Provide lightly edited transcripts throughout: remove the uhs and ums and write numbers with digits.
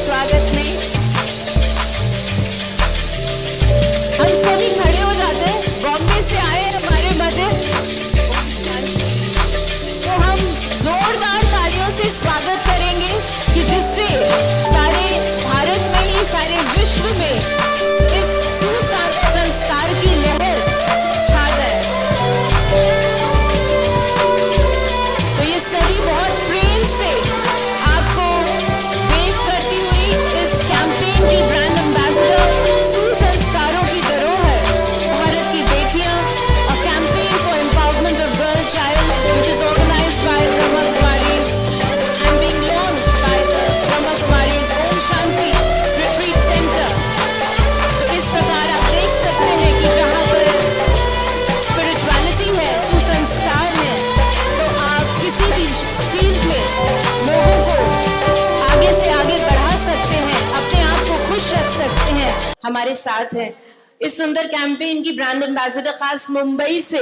स्वागत में हम सभी खड़े हो जाते हैं। बॉम्बे से आए हमारे मध्य, तो हम जोरदार तालियों से स्वागत करेंगे कि जिससे सारे भारत में ही सारे विश्व में इस सुसंस्कार की लहर छा जाए। तो ये सभी बहुत प्रेम से आपको वेव करती हुई इस कैंपेन की ब्रांड एम्बेसडर, सुसंस्कारों की धरोहर, भारत की बेटियां, a campaign for empowerment of girl child which is organized by Brahma Kumaris and being launched by the Brahma Kumaris Om Shanti Retreat Center। तो इस प्रकार आप देख सकते हैं कि जहां पर स्पिरिचुअलिटी है, सुसंस्कार है, तो आप किसी भी फील्ड में लोगों को आगे से आगे बढ़ा सकते हैं, अपने आप को खुश रख सकते हैं। हमारे साथ हैं इस सुंदर कैंपेन की ब्रांड एम्बेसडर, खास मुंबई से,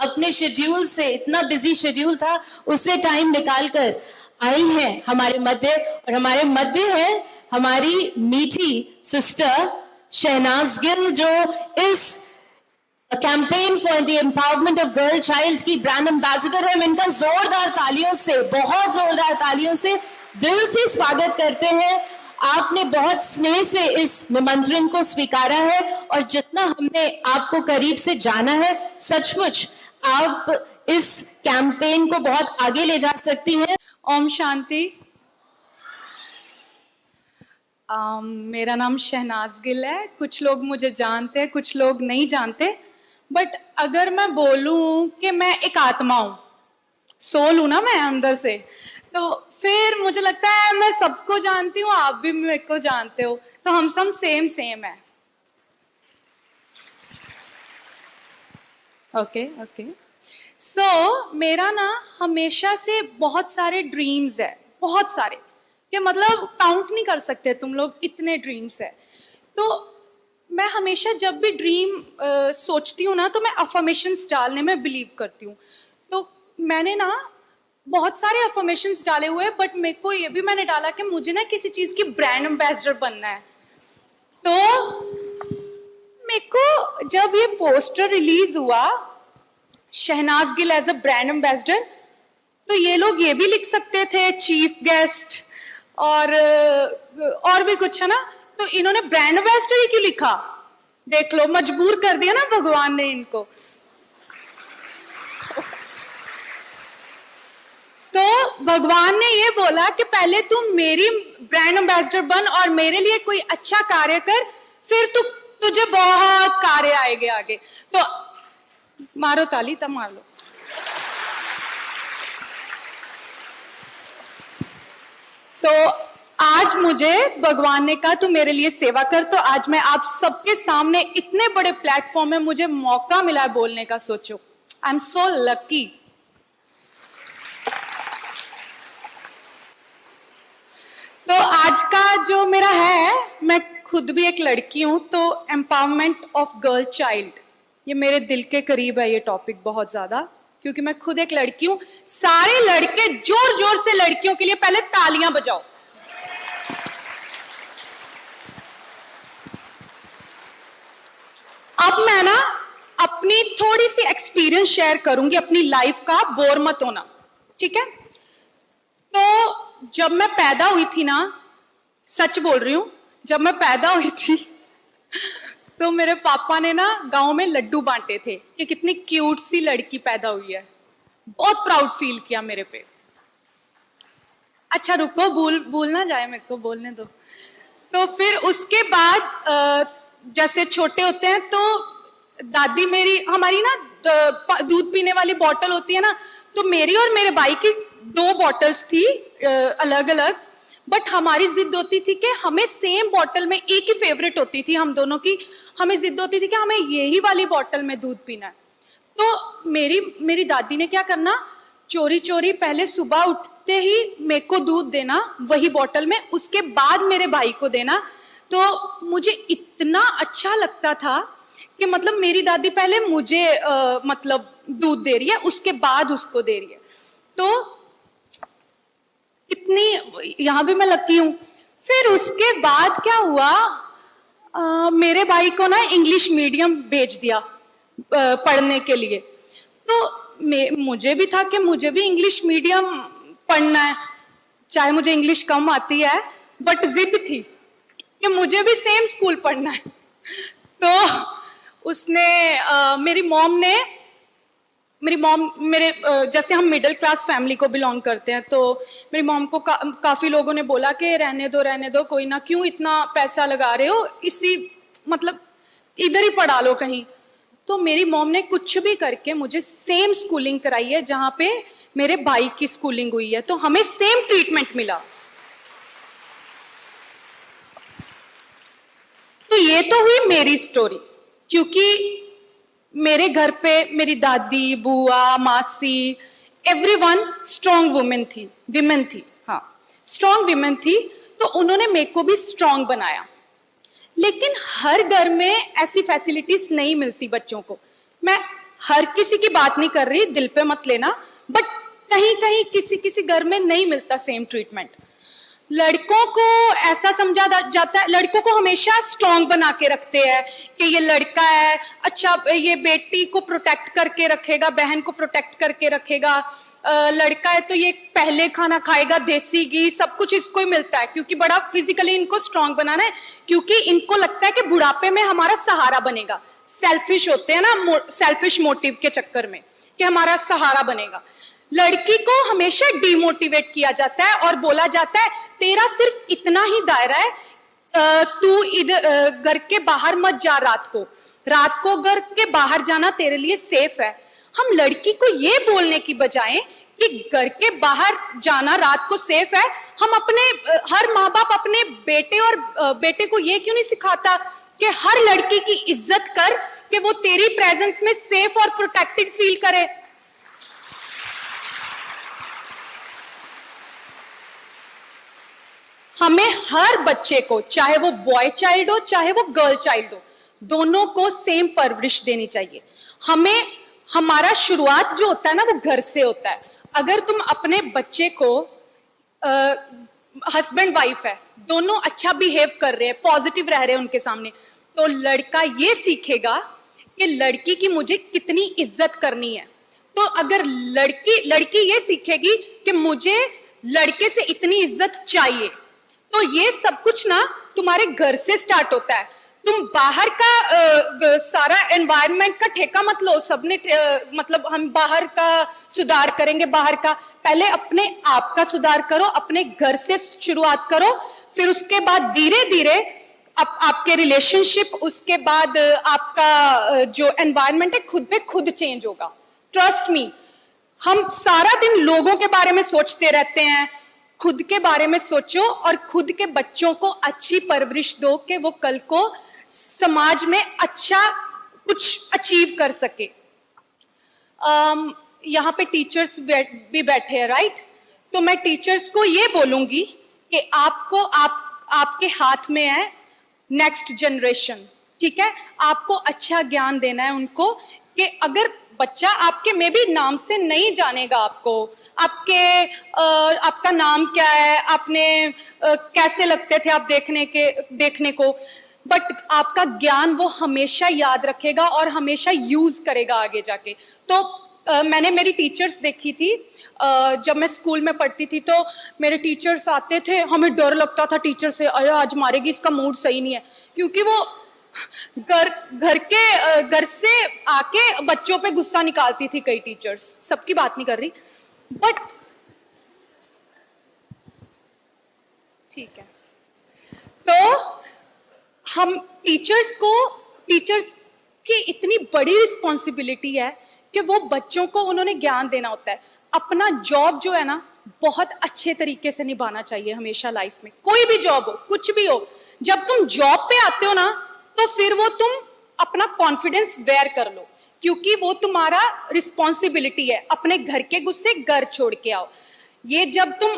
अपने शेड्यूल से, इतना बिजी शेड्यूल था, उससे टाइम निकालकर आई हैं हमारे मध्य। और हमारे मध्य है हमारी मीठी सिस्टर शहनाज गिल, जो इस campaign for the empowerment of girl child की ब्रांड एम्बेसडर है। हम इनका जोरदार तालियों से, बहुत जोरदार तालियों से दिल से स्वागत करते हैं। आपने बहुत स्नेह से इस निमंत्रण को स्वीकारा है और जितना हमने आपको करीब से जाना है, सचमुच आप इस कैंपेन को बहुत आगे ले जा सकती हैं। ओम शांति। मेरा नाम शहनाज गिल है। कुछ लोग मुझे जानते हैं, कुछ लोग नहीं जानते, बट अगर मैं बोलूं कि मैं एक आत्मा हूं, सोल हूं ना मैं अंदर से, तो फिर मुझे लगता है मैं सबको जानती हूँ, आप भी मेरे को जानते हो, तो हम सब सेम है। ओके। सो मेरा ना हमेशा से बहुत सारे ड्रीम्स है, बहुत सारे, कि मतलब काउंट नहीं कर सकते तुम लोग, इतने ड्रीम्स है। तो मैं हमेशा जब भी ड्रीम सोचती हूँ ना, तो मैं अफर्मेशंस डालने में बिलीव करती हूँ। तो मैंने ना बहुत सारे अफर्मेशंस डाले हुए हैं, बट मेरे को ये भी मैंने डाला कि मुझे ना किसी चीज़ की ब्रांड एम्बेसडर बनना है। तो मेरे को जब ये पोस्टर रिलीज हुआ, Shehnaaz Gill as a brand ambassador, तो ये लोग ये भी लिख सकते थे चीफ गेस्ट और भी कुछ है ना, तो इन्होंने ब्रांड एम्बेसडर ही क्यों लिखा? देख लो, मजबूर कर दिया ना भगवान ने इनको। तो भगवान ने ये बोला कि पहले तुम मेरी ब्रांड एम्बेसडर बन और मेरे लिए कोई अच्छा कार्य कर, फिर तुझे बहुत कार्य आएंगे आगे। तो मारो ताली, तब मार लो। तो आज मुझे भगवान ने कहा तू मेरे लिए सेवा कर, तो आज मैं आप सबके सामने इतने बड़े प्लेटफॉर्म में मुझे मौका मिला है बोलने का। सोचो, आई एम सो लकी। तो आज का जो मेरा है, मैं खुद भी एक लड़की हूं, तो एम्पावरमेंट ऑफ गर्ल चाइल्ड, ये मेरे दिल के करीब है ये टॉपिक बहुत ज्यादा, क्योंकि मैं खुद एक लड़की हूं। सारे लड़के जोर जोर से लड़कियों के लिए पहले तालियां बजाओ। अब मैं ना अपनी थोड़ी सी एक्सपीरियंस शेयर करूंगी अपनी लाइफ का, बोर मत होना, ठीक है? तो जब मैं पैदा हुई थी ना, सच बोल रही हूं, जब मैं पैदा हुई थी तो मेरे पापा ने ना गांव में लड्डू बांटे थे कि कितनी क्यूट सी लड़की पैदा हुई है। बहुत प्राउड फील किया मेरे पे। अच्छा रुको, भूल ना जाए, मेरे को बोलने दो। तो फिर उसके बाद जैसे छोटे होते हैं तो दादी मेरी, हमारी ना दूध पीने वाली बॉटल होती है ना, तो मेरी और मेरे भाई की 2 बॉटल्स थी अलग अलग, बट हमारी जिद होती थी कि हमें सेम बॉटल में, एक ही फेवरेट होती थी हम दोनों की, हमें जिद होती थी कि हमें यही वाली बॉटल में दूध पीना है। तो मेरी दादी ने क्या करना, चोरी चोरी पहले सुबह उठते ही मेरे को दूध देना वही बॉटल में, उसके बाद मेरे भाई को देना। तो मुझे इतना अच्छा लगता था कि मतलब मेरी दादी पहले मुझे मतलब दूध दे रही है, उसके बाद उसको दे रही है। तो इतनी, यहाँ भी मैं लकी हूँ। फिर उसके बाद क्या हुआ, मेरे भाई को ना इंग्लिश मीडियम भेज दिया पढ़ने के लिए। तो मुझे भी था कि मुझे भी इंग्लिश मीडियम पढ़ना है, चाहे मुझे इंग्लिश कम आती है, बट जिद थी कि मुझे भी सेम स्कूल पढ़ना है। तो उसने मेरी मॉम मेरे जैसे हम मिडिल क्लास फैमिली को बिलोंग करते हैं, तो मेरी मॉम को काफी लोगों ने बोला कि रहने दो कोई ना, क्यों इतना पैसा लगा रहे हो, इसी मतलब इधर ही पढ़ा लो कहीं। तो मेरी मॉम ने कुछ भी करके मुझे सेम स्कूलिंग कराई है जहां पे मेरे भाई की स्कूलिंग हुई है, तो हमें सेम ट्रीटमेंट मिला। तो ये तो हुई मेरी स्टोरी, क्योंकि मेरे घर पे मेरी दादी, बुआ, मासी, एवरीवन स्ट्रॉन्ग वुमेन थी, हाँ स्ट्रॉन्ग विमेन थी, तो उन्होंने मेरे को भी स्ट्रॉन्ग बनाया। लेकिन हर घर में ऐसी फैसिलिटीज नहीं मिलती बच्चों को। मैं हर किसी की बात नहीं कर रही, दिल पे मत लेना, बट कहीं कहीं किसी घर में नहीं मिलता सेम ट्रीटमेंट। लड़कों को ऐसा समझा जाता है, लड़कों को हमेशा स्ट्रॉन्ग बना के रखते हैं कि ये लड़का है, अच्छा ये बेटी को प्रोटेक्ट करके रखेगा, बहन को प्रोटेक्ट करके रखेगा, लड़का है तो ये पहले खाना खाएगा, देसी घी सब कुछ इसको ही मिलता है, क्योंकि बड़ा फिजिकली इनको स्ट्रॉन्ग बनाना है, क्योंकि इनको लगता है कि बुढ़ापे में हमारा सहारा बनेगा। सेल्फिश होते हैं ना, सेल्फिश मोटिव के चक्कर में कि हमारा सहारा बनेगा। लड़की को हमेशा डिमोटिवेट किया जाता है और बोला जाता है तेरा सिर्फ इतना ही दायरा है, तू इधर घर के बाहर मत जा, रात को घर के बाहर जाना तेरे लिए सेफ है। हम लड़की को ये बोलने की बजाय कि घर के बाहर जाना रात को सेफ है, हम हर माँ बाप अपने बेटे को ये क्यों नहीं सिखाता कि हर लड़की की इज्जत कर, कि वो तेरी प्रेजेंस में सेफ और प्रोटेक्टेड फील करे। हमें हर बच्चे को, चाहे वो बॉय चाइल्ड हो चाहे वो गर्ल चाइल्ड हो, दोनों को सेम परवरिश देनी चाहिए। हमारा शुरुआत जो होता है ना, वो घर से होता है। अगर तुम अपने बच्चे को, हस्बैंड वाइफ है, दोनों अच्छा बिहेव कर रहे हैं, पॉजिटिव रह रहे हैं उनके सामने, तो लड़का ये सीखेगा कि लड़की की मुझे कितनी इज्जत करनी है। तो अगर लड़की ये सीखेगी कि मुझे लड़के से इतनी इज्जत चाहिए, तो ये सब कुछ ना तुम्हारे घर से स्टार्ट होता है। तुम बाहर का सारा एनवायरनमेंट का ठेका मत लो, सबने मतलब हम बाहर का सुधार करेंगे, बाहर का, पहले अपने आप का सुधार करो, अपने घर से शुरुआत करो, फिर उसके बाद धीरे धीरे आपके रिलेशनशिप, उसके बाद आपका जो एनवायरनमेंट है खुद पे खुद चेंज होगा। ट्रस्ट मी, हम सारा दिन लोगों के बारे में सोचते रहते हैं, खुद के बारे में सोचो और खुद के बच्चों को अच्छी परवरिश दो कि वो कल को समाज में अच्छा कुछ अचीव कर सके। यहाँ पे टीचर्स भी बैठे हैं, राइट? तो मैं टीचर्स को ये बोलूंगी कि आपके हाथ में है नेक्स्ट जनरेशन, ठीक है? आपको अच्छा ज्ञान देना है उनको, कि अगर बच्चा आपके में भी नाम से नहीं जानेगा आपका नाम क्या है, आपने कैसे लगते थे आप देखने को, बट आपका ज्ञान वो हमेशा याद रखेगा और हमेशा यूज करेगा आगे जाके। तो मैंने मेरी टीचर्स देखी थी, जब मैं स्कूल में पढ़ती थी तो मेरे टीचर्स आते थे, हमें डर लगता था टीचर से, अरे आज मारेगी, इसका मूड सही नहीं है, क्योंकि वो घर से आके बच्चों पे गुस्सा निकालती थी कई टीचर्स, सबकी बात नहीं कर रही, बट ठीक है। तो हम टीचर्स की इतनी बड़ी रिस्पॉन्सिबिलिटी है कि वो बच्चों को उन्होंने ज्ञान देना होता है। अपना जॉब जो है ना, बहुत अच्छे तरीके से निभाना चाहिए हमेशा लाइफ में, कोई भी जॉब हो, कुछ भी हो। जब तुम जॉब पे आते हो ना, तो फिर वो तुम अपना कॉन्फिडेंस वेयर कर लो, क्योंकि वो तुम्हारा रिस्पॉन्सिबिलिटी है। अपने घर के गुस्से घर छोड़ के आओ। ये जब तुम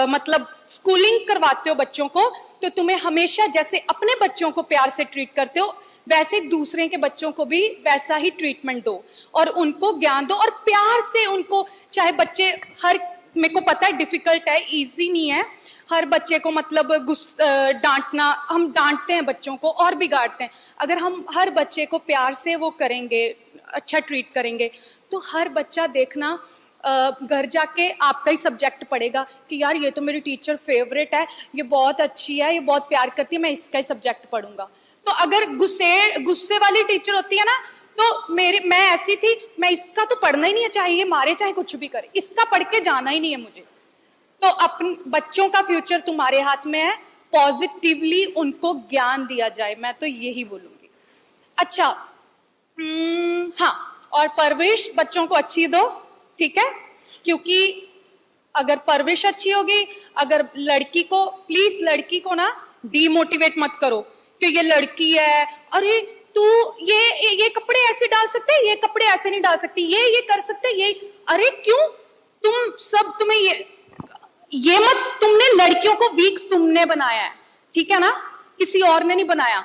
मतलब स्कूलिंग करवाते हो बच्चों को, तो तुम्हें हमेशा जैसे अपने बच्चों को प्यार से ट्रीट करते हो, वैसे दूसरे के बच्चों को भी वैसा ही ट्रीटमेंट दो और उनको ज्ञान दो और प्यार से उनको, चाहे बच्चे मेरे को पता है डिफिकल्ट है, इजी नहीं है, हर बच्चे को मतलब डांटना, हम डांटते हैं बच्चों को और बिगाड़ते हैं। अगर हम हर बच्चे को प्यार से वो करेंगे, अच्छा ट्रीट करेंगे, तो हर बच्चा देखना घर जाके आपका ही सब्जेक्ट पढ़ेगा कि यार ये तो मेरी टीचर फेवरेट है, ये बहुत अच्छी है, ये बहुत प्यार करती है, मैं इसका ही सब्जेक्ट पढ़ूंगा। तो अगर गुस्से वाली टीचर होती है ना, तो मैं ऐसी थी, मैं इसका तो पढ़ना ही नहीं है, चाहे ये मारे चाहे कुछ भी करे, इसका पढ़ के जाना ही नहीं है मुझे। तो अपने बच्चों का फ्यूचर तुम्हारे हाथ में है, पॉजिटिवली उनको ज्ञान दिया जाए, मैं तो यही बोलूंगी। अच्छा, हाँ, और परवरिश बच्चों को अच्छी दो, ठीक है, क्योंकि अगर परवरिश अच्छी होगी, अगर लड़की को, प्लीज लड़की को ना डीमोटिवेट मत करो कि ये लड़की है, अरे तू ये कपड़े ऐसे डाल सकते हैं, ये कपड़े ऐसे नहीं डाल सकती, ये कर सकते, ये, अरे क्यों तुम्हें ये मत, तुमने लड़कियों को वीक तुमने बनाया है, ठीक है ना, किसी और ने नहीं बनाया।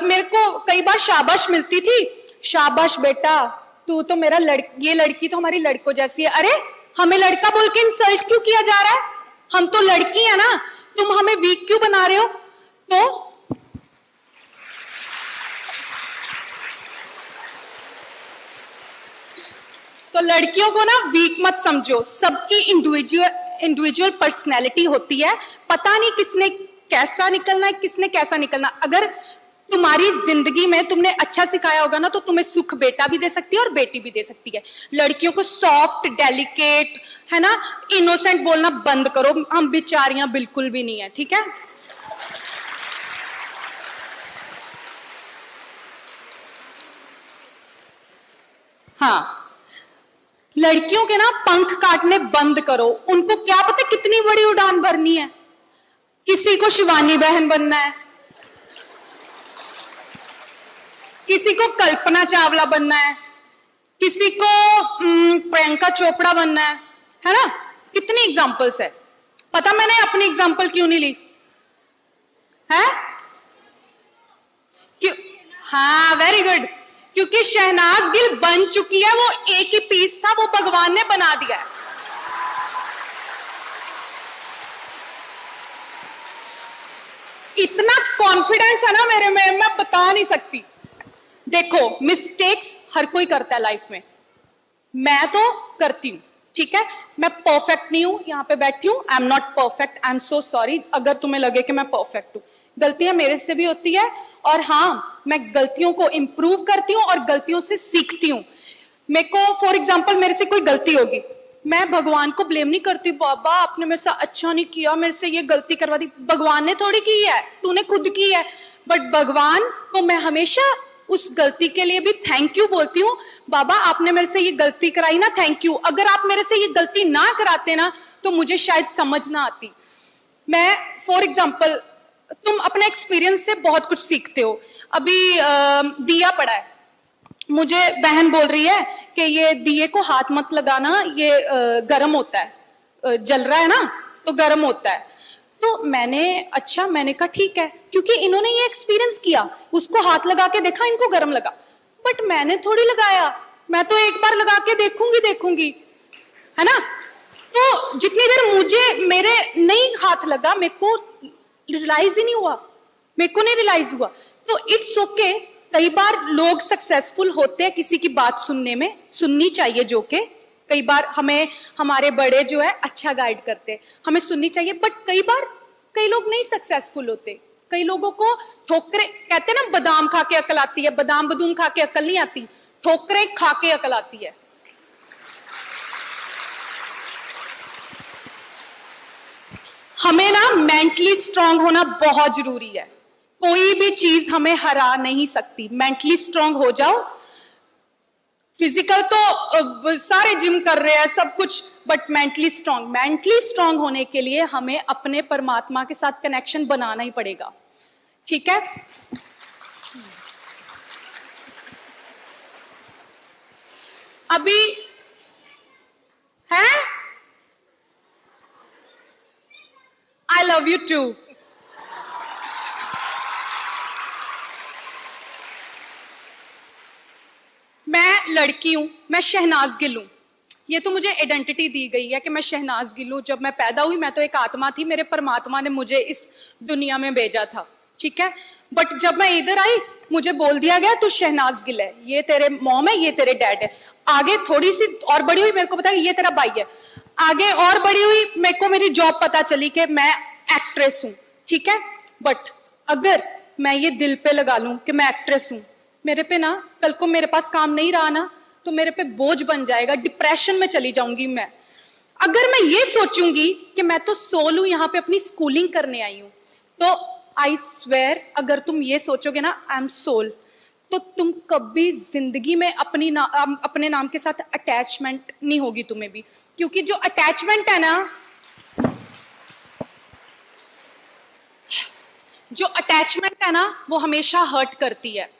मेरे को कई बार शाबाश मिलती थी, शाबाश बेटा, तू तो मेरा ये लड़की तो हमारी लड़कों जैसी है। अरे हमें लड़का बोल के इंसल्ट क्यों किया जा रहा है? हम तो लड़की है ना, तुम हमें वीक क्यों बना रहे हो? तो लड़कियों को ना वीक मत समझो, सबकी इंडिविजुअल पर्सनैलिटी होती है, पता नहीं किसने कैसा निकलना है, किसने कैसा निकलना। अगर तुम्हारी जिंदगी में तुमने अच्छा सिखाया होगा ना, तो तुम्हें सुख बेटा भी दे सकती है और बेटी भी दे सकती है। लड़कियों को सॉफ्ट, डेलिकेट, है ना, इनोसेंट बोलना बंद करो, हम बेचारियां बिल्कुल भी नहीं है, ठीक है। हाँ, लड़कियों के ना पंख काटने बंद करो, उनको क्या पता कितनी बड़ी उड़ान भरनी है। किसी को शिवानी बहन बनना है, किसी को कल्पना चावला बनना है, किसी को प्रियंका चोपड़ा बनना है ना, कितनी एग्जांपल्स है। पता मैंने अपनी एग्जांपल क्यों नहीं ली है? क्यों? हाँ, वेरी गुड, क्योंकि शहनाज गिल बन चुकी है, वो एक ही पीस था, वो भगवान ने बना दिया है। इतना कॉन्फिडेंस है ना मेरे में, मैं बता नहीं सकती। देखो, मिस्टेक्स हर कोई करता है लाइफ में, मैं तो करती हूं, ठीक है, मैं परफेक्ट नहीं हूं, यहां पे बैठी हूं, I am not perfect, I am so sorry अगर तुम्हें लगे कि मैं परफेक्ट हूं, गलतियां मेरे से भी होती है, और हाँ, मैं गलतियों को इंप्रूव करती हूँ और गलतियों से सीखती हूँ। मेरे को फॉर एग्जाम्पल मेरे से कोई गलती होगी, मैं भगवान को ब्लेम नहीं करती, बाबा आपने मेरे से अच्छा नहीं किया, मेरे से ये गलती करवा दी। भगवान ने थोड़ी की है, तूने खुद की है। बट भगवान को मैं हमेशा उस गलती के लिए भी थैंक यू बोलती हूँ, बाबा आपने मेरे से ये गलती कराई ना, थैंक यू। अगर आप मेरे से ये गलती ना कराते ना, तो मुझे शायद समझ ना आती। मैं फॉर एग्जाम्पल, तुम अपने एक्सपीरियंस से बहुत कुछ सीखते हो। अभी दिया पड़ा है, मुझे बहन बोल रही है कि ये दिए को हाथ मत लगाना, ये गर्म होता है, जल रहा है ना तो गर्म होता है। तो मैंने कहा ठीक है, क्योंकि इन्होंने ये एक्सपीरियंस किया, उसको हाथ लगा के देखा, इनको गर्म लगा। बट मैंने थोड़ी लगाया, मैं तो एक बार लगा के देखूंगी, है ना। तो जितनी देर मुझे मेरे नहीं हाथ लगा, मेरे को रियलाइज ही नहीं हुआ, मेरे को नहीं रियलाइज हुआ। तो इट्स ओके, कई बार लोग सक्सेसफुल होते हैं किसी की बात सुनने में, सुननी चाहिए, जो कि कई बार हमें हमारे बड़े जो है अच्छा गाइड करते हैं, हमें सुननी चाहिए। बट कई बार कई लोग नहीं सक्सेसफुल होते, कई लोगों को ठोकरे, कहते हैं ना बादाम खा के अकल आती है, बादाम बदूम खा के अकल नहीं आती, ठोकरे खा के अकल आती है। हमें ना मेंटली स्ट्रांग होना बहुत जरूरी है, कोई भी चीज हमें हरा नहीं सकती। मेंटली स्ट्रांग हो जाओ। फिजिकल तो सारे जिम कर रहे हैं, सब कुछ, बट मेंटली स्ट्रांग होने के लिए हमें अपने परमात्मा के साथ कनेक्शन बनाना ही पड़ेगा, ठीक है। अभी है, आई लव यू टू। मैं लड़की हूं, मैं शहनाज गिल हूं, ये तो मुझे आइडेंटिटी दी गई है कि मैं शहनाज गिल हूं। जब मैं पैदा हुई मैं तो एक आत्मा थी, मेरे परमात्मा ने मुझे इस दुनिया में भेजा था, ठीक है। बट जब मैं इधर आई मुझे बोल दिया गया तू शहनाज गिल है, ये तेरे मॉम है, ये तेरे डैड है। आगे थोड़ी सी और बड़ी हुई, मेरे को पता ये तेरा भाई है। आगे और बड़ी हुई, मेरे को मेरी जॉब पता चली कि मैं एक्ट्रेस हूं, ठीक है। बट अगर मैं ये दिल पे लगा लूं कि मैं एक्ट्रेस हूं, मेरे पे ना कल को मेरे पास काम नहीं रहा ना तो मेरे पे बोझ बन जाएगा, डिप्रेशन में चली जाऊंगी मैं। अगर मैं ये सोचूंगी कि मैं तो सोल हूं, यहाँ पे अपनी स्कूलिंग करने आई हूं, तो आई स्वेयर अगर तुम ये सोचोगे ना आई एम सोल, तो तुम कभी जिंदगी में अपने नाम के साथ अटैचमेंट नहीं होगी तुम्हें भी। क्योंकि जो अटैचमेंट है ना, जो अटैचमेंट है ना वो हमेशा हर्ट करती है।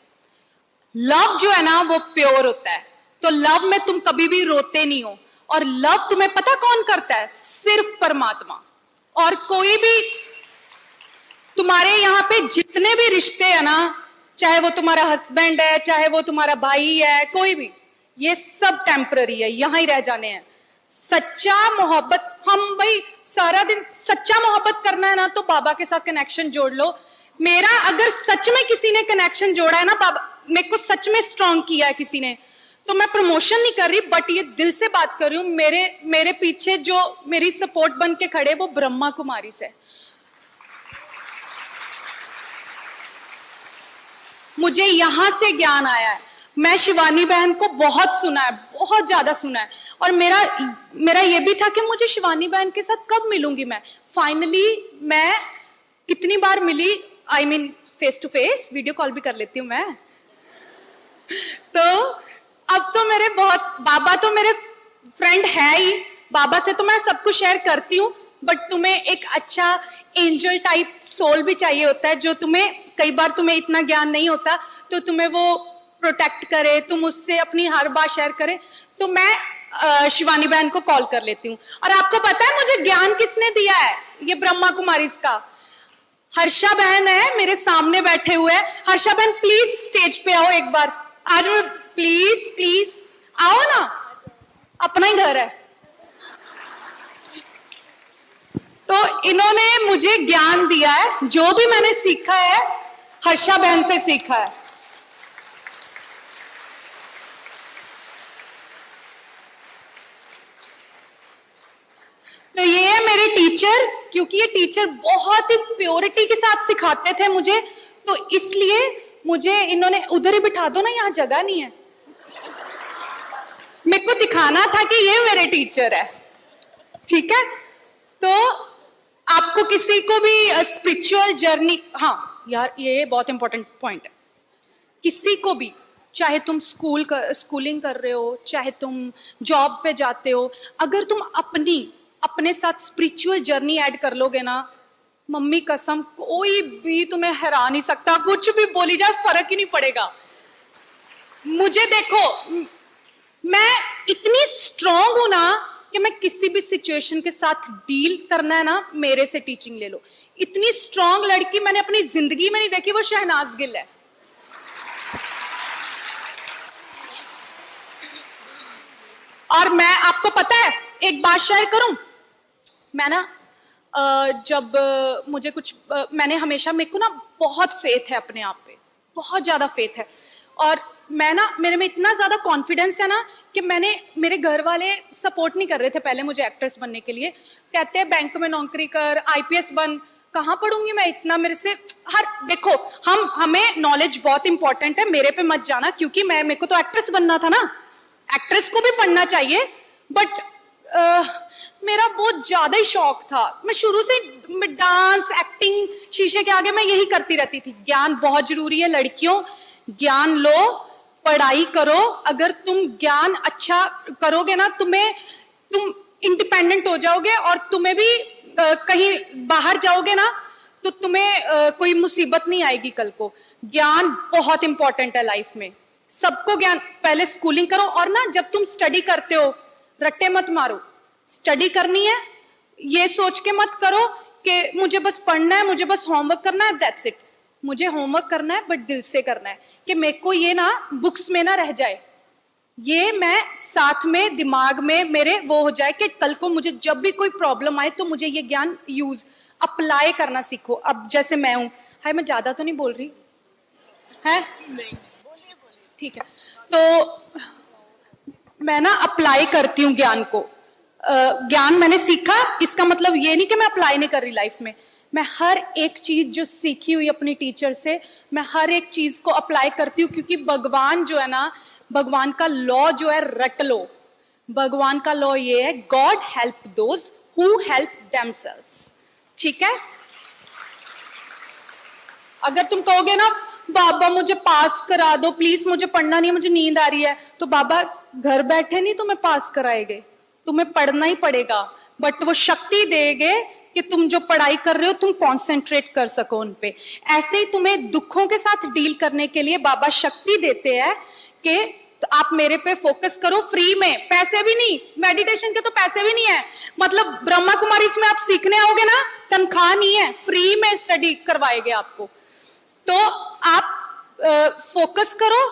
लव जो है ना वो प्योर होता है, तो लव में तुम कभी भी रोते नहीं हो। और लव तुम्हें पता कौन करता है? सिर्फ परमात्मा। और कोई भी तुम्हारे यहाँ पे जितने भी रिश्ते हैं ना, चाहे वो तुम्हारा हस्बैंड है, चाहे वो तुम्हारा भाई है, कोई भी, ये सब टेम्पररी है, यहां ही रह जाने हैं। सच्चा मोहब्बत, हम भाई सारा दिन सच्चा मोहब्बत करना है ना तो बाबा के साथ कनेक्शन जोड़ लो। मेरा अगर सच में किसी ने कनेक्शन जोड़ा है ना, बाबा मेरे को सच में स्ट्रांग किया है किसी ने, तो मैं प्रमोशन नहीं कर रही बट ये दिल से बात कर रही हूं। मेरे पीछे जो मेरी सपोर्ट बन के खड़े वो ब्रह्मा कुमारी से। मुझे यहां से ज्ञान आया है। मैं शिवानी बहन को बहुत सुना है, बहुत ज्यादा सुना है। और मेरा ये भी था कि मुझे शिवानी बहन के साथ कब मिलूंगी मैं। फाइनली मैं कितनी बार मिली, I mean face to face, video call भी कर लेती हूँ मैं। तो अब तो मेरे बाबा तो मेरे फ्रेंड है ही, बाबा से तो मैं सब कुछ शेयर करती हूँ। बट तुम्हें एक अच्छा एंजल टाइप सोल भी चाहिए होता है, जो तुम्हें कई बार तुम्हें इतना ज्ञान नहीं होता तो तुम्हें वो प्रोटेक्ट करे, तुम उससे अपनी हर बात शेयर करे। तो मैं शिवानी बहन को कॉल कर लेती हूँ। और आपको पता है मुझे ज्ञान किसने दिया है? ये ब्रह्मा कुमारी का हर्षा बहन है, मेरे सामने बैठे हुए हैं। हर्षा बहन प्लीज स्टेज पे आओ एक बार, आज मैं प्लीज प्लीज आओ ना, अपना ही घर है। तो इन्होंने मुझे ज्ञान दिया है, जो भी मैंने सीखा है हर्षा बहन से सीखा है। तो ये है मेरे टीचर, क्योंकि ये टीचर बहुत ही प्योरिटी के साथ सिखाते थे मुझे, तो इसलिए मुझे इन्होंने उधर ही बिठा दो ना, यहाँ जगह नहीं है। मेरे को दिखाना था कि ये मेरे टीचर है, ठीक है। तो आपको किसी को भी स्पिरिचुअल जर्नी, हाँ यार ये बहुत इंपॉर्टेंट पॉइंट है, किसी को भी, चाहे तुम स्कूलिंग कर रहे हो, चाहे तुम जॉब पे जाते हो, अगर तुम अपने साथ स्पिरिचुअल जर्नी ऐड कर लोगे ना, मम्मी कसम कोई भी तुम्हें हरा नहीं सकता, कुछ भी बोली जाए फर्क ही नहीं पड़ेगा। मुझे देखो, मैं इतनी स्ट्रांग हूं ना कि मैं किसी भी सिचुएशन के साथ डील करना है ना, मेरे से टीचिंग ले लो। इतनी स्ट्रांग लड़की मैंने अपनी जिंदगी में नहीं देखी, वो शहनाज गिल है। और मैं, आपको पता है एक बात शेयर करूं, मैं ना जब मुझे कुछ मैंने हमेशा, मेरे को ना बहुत फेथ है अपने आप पे, बहुत ज्यादा फेथ है। और मैं ना, मेरे में इतना ज्यादा कॉन्फिडेंस है ना कि मेरे घर वाले सपोर्ट नहीं कर रहे थे पहले मुझे एक्ट्रेस बनने के लिए। कहते हैं बैंक में नौकरी कर, आईपीएस बन, कहाँ पढ़ूंगी मैं इतना, मेरे से देखो हमें नॉलेज बहुत इंपॉर्टेंट है, मेरे पे मत जाना, क्योंकि मेरे को तो एक्ट्रेस बनना था ना, एक्ट्रेस को भी पढ़ना चाहिए। बट मेरा बहुत ज्यादा ही शौक था, मैं शुरू से डांस, एक्टिंग, शीशे के आगे मैं यही करती रहती थी। ज्ञान बहुत जरूरी है लड़कियों, ज्ञान लो, पढ़ाई करो। अगर तुम ज्ञान अच्छा करोगे ना, तुम इंडिपेंडेंट हो जाओगे, और तुम्हें भी कहीं बाहर जाओगे ना तो तुम्हें कोई मुसीबत नहीं आएगी कल को। ज्ञान बहुत इंपॉर्टेंट है लाइफ में, सबको ज्ञान। पहले स्कूलिंग करो, और ना जब तुम स्टडी करते हो रट्टे मत मारो, स्टडी करनी है ये सोच के मत करो कि मुझे बस पढ़ना है, मुझे बस होमवर्क करना है, दैट्स इट। मुझे होमवर्क करना है बट दिल से करना है, कि मेरे को ये ना बुक्स में ना रह जाए, ये मैं साथ में दिमाग में मेरे वो हो जाए कि कल को मुझे जब भी कोई प्रॉब्लम आए तो मुझे ये ज्ञान यूज अप्लाई करना सीखो। अब जैसे मैं हूं, हाय मैं ज्यादा तो नहीं बोल रही है, ठीक है, तो मैं ना अप्लाई करती हूँ ज्ञान को। ज्ञान मैंने सीखा, इसका मतलब ये नहीं कि मैं अप्लाई नहीं कर रही लाइफ में। मैं हर एक चीज जो सीखी हुई अपनी टीचर से, मैं हर एक चीज को अप्लाई करती हूँ, क्योंकि भगवान जो है ना, भगवान का लॉ जो है रट लो। भगवान का लॉ ये है, God help those who help themselves. ठीक है, अगर तुम कहोगे ना बाबा मुझे पास करा दो प्लीज, मुझे पढ़ना नहीं है, मुझे नींद आ रही है, तो बाबा घर बैठे नहीं तुम्हें पास कराएंगे, तुम्हें पढ़ना ही पड़ेगा। बट वो शक्ति देंगे कि तुम जो पढ़ाई कर रहे हो तुम कंसंट्रेट कर सको उन पे। ऐसे ही तुम्हें दुखों के साथ डील करने के लिए बाबा शक्ति देते हैं कि तो आप मेरे पे फोकस करो, फ्री में, पैसे भी नहीं, मेडिटेशन के तो पैसे भी नहीं है। मतलब ब्रह्मा कुमारी इसमें आप सीखने आओगे ना, तनख्वाह नहीं है, फ्री में स्टडी करवाएंगे आपको। तो आप फोकस करो,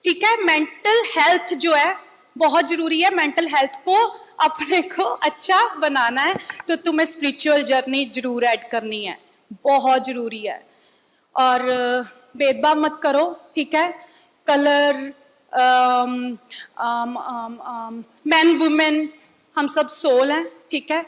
ठीक है। मेंटल हेल्थ जो है बहुत जरूरी है, मेंटल हेल्थ को अपने को अच्छा बनाना है तो तुम्हें स्पिरिचुअल जर्नी जरूर ऐड करनी है, बहुत जरूरी है। और भेदभाव मत करो, ठीक है। कलर, मैन वुमेन, हम सब सोल हैं, ठीक है।